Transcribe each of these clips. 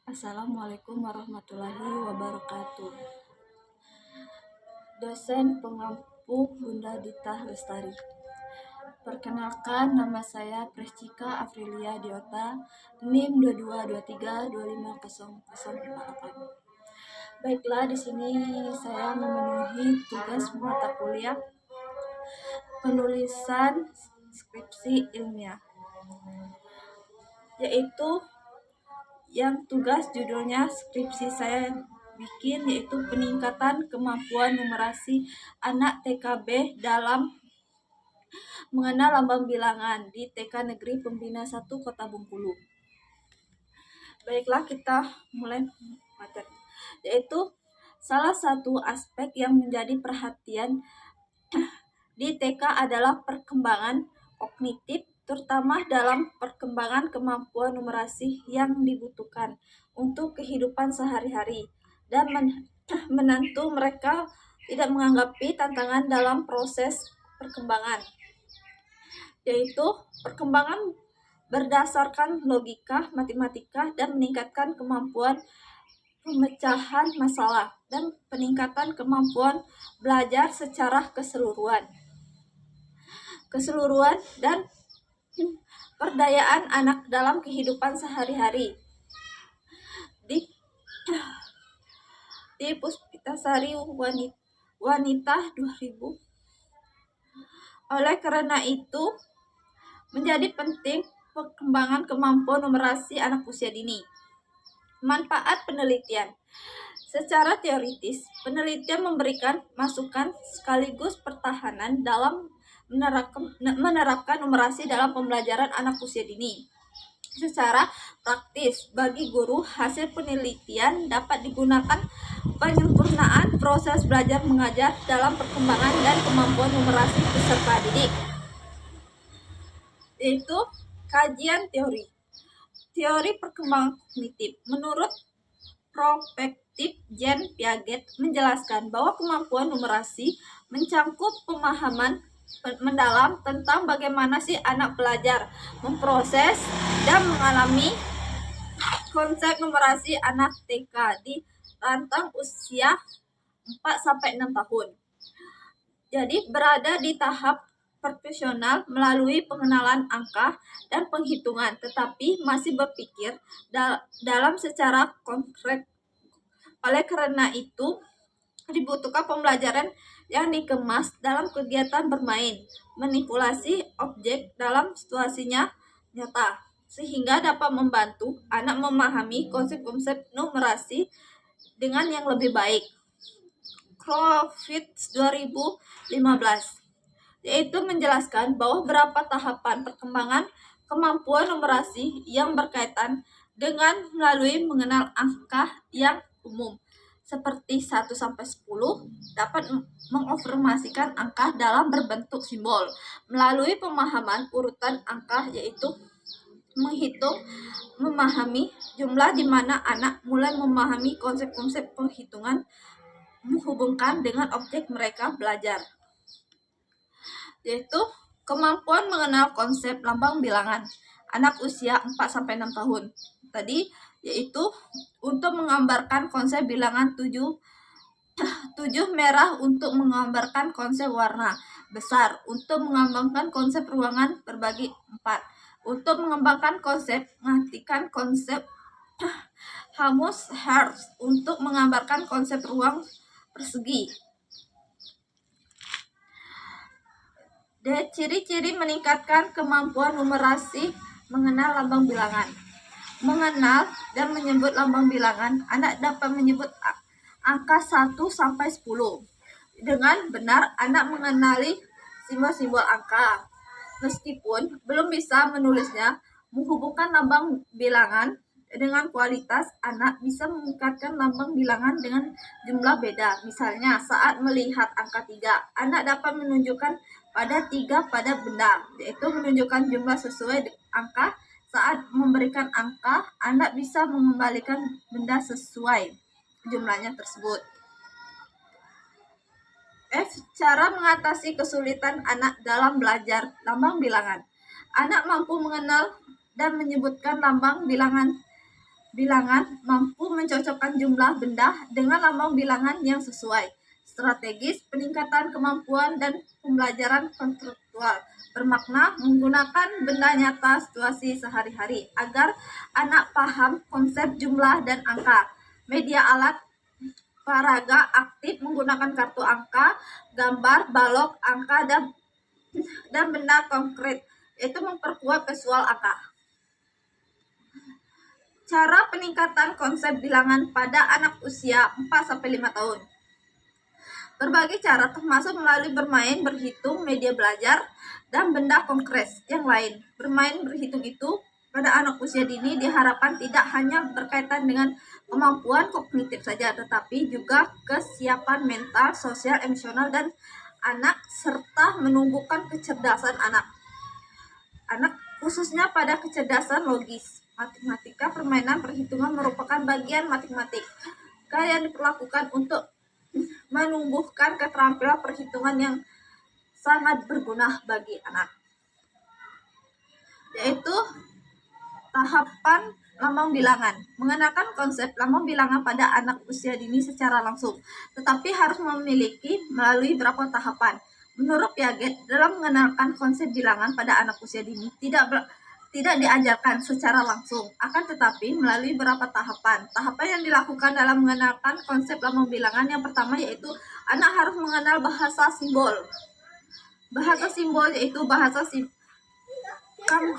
Assalamualaikum warahmatullahi wabarakatuh. Dosen pengampu Bunda Dita Lestari. Perkenalkan, nama saya Preschika Afrilia Diota, NIM 2223250048. Baiklah, di sini saya memenuhi tugas mata kuliah penulisan skripsi ilmiah, yaitu yang tugas judulnya skripsi saya bikin yaitu peningkatan kemampuan numerasi anak TKB dalam mengenal lambang bilangan di TK Negeri Pembina 1 Kota Bengkulu. Baiklah, kita mulai materi, yaitu salah satu aspek yang menjadi perhatian di TK adalah perkembangan kognitif, terutama dalam perkembangan kemampuan numerasi yang dibutuhkan untuk kehidupan sehari-hari dan menantu mereka tidak menganggapi tantangan dalam proses perkembangan, yaitu perkembangan berdasarkan logika, matematika, dan meningkatkan kemampuan pemecahan masalah dan peningkatan kemampuan belajar secara keseluruhan dan perdayaan anak dalam kehidupan sehari-hari di Puspitasari Wanita 2000. Oleh karena itu, menjadi penting perkembangan kemampuan numerasi anak usia dini. Manfaat penelitian. Secara teoritis, penelitian memberikan masukan sekaligus pertahanan dalam menerapkan numerasi dalam pembelajaran anak usia dini. Secara praktis, bagi guru, hasil penelitian dapat digunakan penyempurnaan proses belajar mengajar dalam perkembangan dan kemampuan numerasi peserta didik, yaitu kajian teori perkembangan kognitif. Menurut Prospektif Jean Piaget menjelaskan bahwa kemampuan numerasi mencangkup pemahaman mendalam tentang bagaimana si anak belajar, memproses, dan mengalami konsep numerasi anak TK di rentang usia 4-6 tahun. Jadi berada di tahap profesional melalui pengenalan angka dan penghitungan, tetapi masih berpikir dalam secara konkret. Oleh karena itu, dibutuhkan pembelajaran yang dikemas dalam kegiatan bermain, manipulasi objek dalam situasinya nyata, sehingga dapat membantu anak memahami konsep-konsep numerasi dengan yang lebih baik. Crowfitz 2015, yaitu menjelaskan bahwa beberapa tahapan perkembangan kemampuan numerasi yang berkaitan dengan melalui mengenal angka yang umum seperti 1-10 dapat menginformasikan angka dalam berbentuk simbol melalui pemahaman urutan angka, yaitu menghitung, memahami jumlah di mana anak mulai memahami konsep-konsep penghitungan menghubungkan dengan objek mereka belajar, yaitu kemampuan mengenal konsep lambang bilangan anak usia 4-6 tahun tadi, yaitu untuk menggambarkan konsep bilangan 7 merah untuk menggambarkan konsep warna besar, untuk mengembangkan konsep ruangan berbagi 4, untuk mengembangkan konsep mengartikan konsep Hamus Hertz untuk menggambarkan konsep ruang persegi. Ciri-ciri meningkatkan kemampuan numerasi mengenal lambang bilangan. Mengenal dan menyebut lambang bilangan, anak dapat menyebut angka 1-10. Dengan benar, anak mengenali simbol-simbol angka. Meskipun belum bisa menulisnya, menghubungkan lambang bilangan dengan kualitas, anak bisa meningkatkan lambang bilangan dengan jumlah beda. Misalnya, saat melihat angka 3, anak dapat menunjukkan pada 3 pada benda, yaitu menunjukkan jumlah sesuai angka. Saat memberikan angka, anak bisa mengembalikan benda sesuai jumlahnya tersebut. Cara mengatasi kesulitan anak dalam belajar lambang bilangan. Anak mampu mengenal dan menyebutkan lambang bilangan bilangan mampu mencocokkan jumlah benda dengan lambang bilangan yang sesuai. Strategis peningkatan kemampuan dan pembelajaran konseptual bermakna menggunakan benda nyata situasi sehari-hari agar anak paham konsep jumlah dan angka. Media alat peraga aktif menggunakan kartu angka, gambar, balok, angka, dan benda konkret, yaitu memperkuat visual angka. Cara peningkatan konsep bilangan pada anak usia 4-5 tahun. Berbagai cara termasuk melalui bermain, berhitung, media belajar, dan benda konkret yang lain. Bermain berhitung itu pada anak usia dini diharapkan tidak hanya berkaitan dengan kemampuan kognitif saja, tetapi juga kesiapan mental, sosial, emosional, dan anak serta menumbuhkan kecerdasan anak. Anak khususnya pada kecerdasan logis, matematika, permainan, perhitungan merupakan bagian matematik yang diperlakukan untuk menumbuhkan keterampilan perhitungan yang sangat berguna bagi anak, yaitu tahapan lambang bilangan. Mengenakan konsep lambang bilangan pada anak usia dini secara langsung, tetapi harus memiliki melalui beberapa tahapan. Menurut Piaget, dalam mengenalkan konsep bilangan pada anak usia dini tidak diajarkan secara langsung, akan tetapi melalui beberapa tahapan. Tahapan yang dilakukan dalam mengenalkan konsep lambang bilangan yang pertama yaitu anak harus mengenal bahasa simbol. Bahasa simbol yaitu bahasa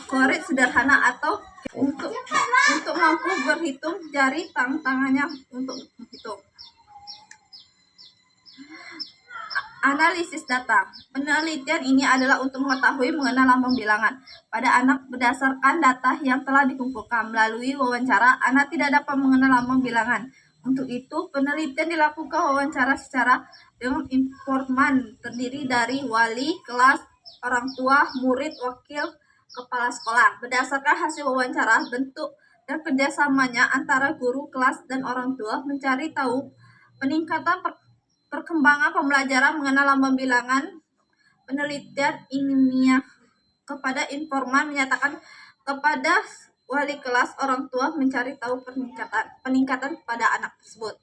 korek sederhana atau untuk mampu berhitung jari tangannya untuk menghitung. Analisis data. Penelitian ini adalah untuk mengetahui mengenal lambang bilangan pada anak berdasarkan data yang telah dikumpulkan. Melalui wawancara, anak tidak dapat mengenal lambang bilangan. Untuk itu, penelitian dilakukan wawancara secara dengan informan terdiri dari wali, kelas, orang tua, murid, wakil, kepala sekolah. Berdasarkan hasil wawancara, bentuk dan kerjasamanya antara guru, kelas, dan orang tua mencari tahu peningkatan perkembangan pembelajaran mengenal lambang bilangan. Penelitian ilmiah kepada informan menyatakan kepada wali kelas, orang tua mencari tahu peningkatan pada anak tersebut.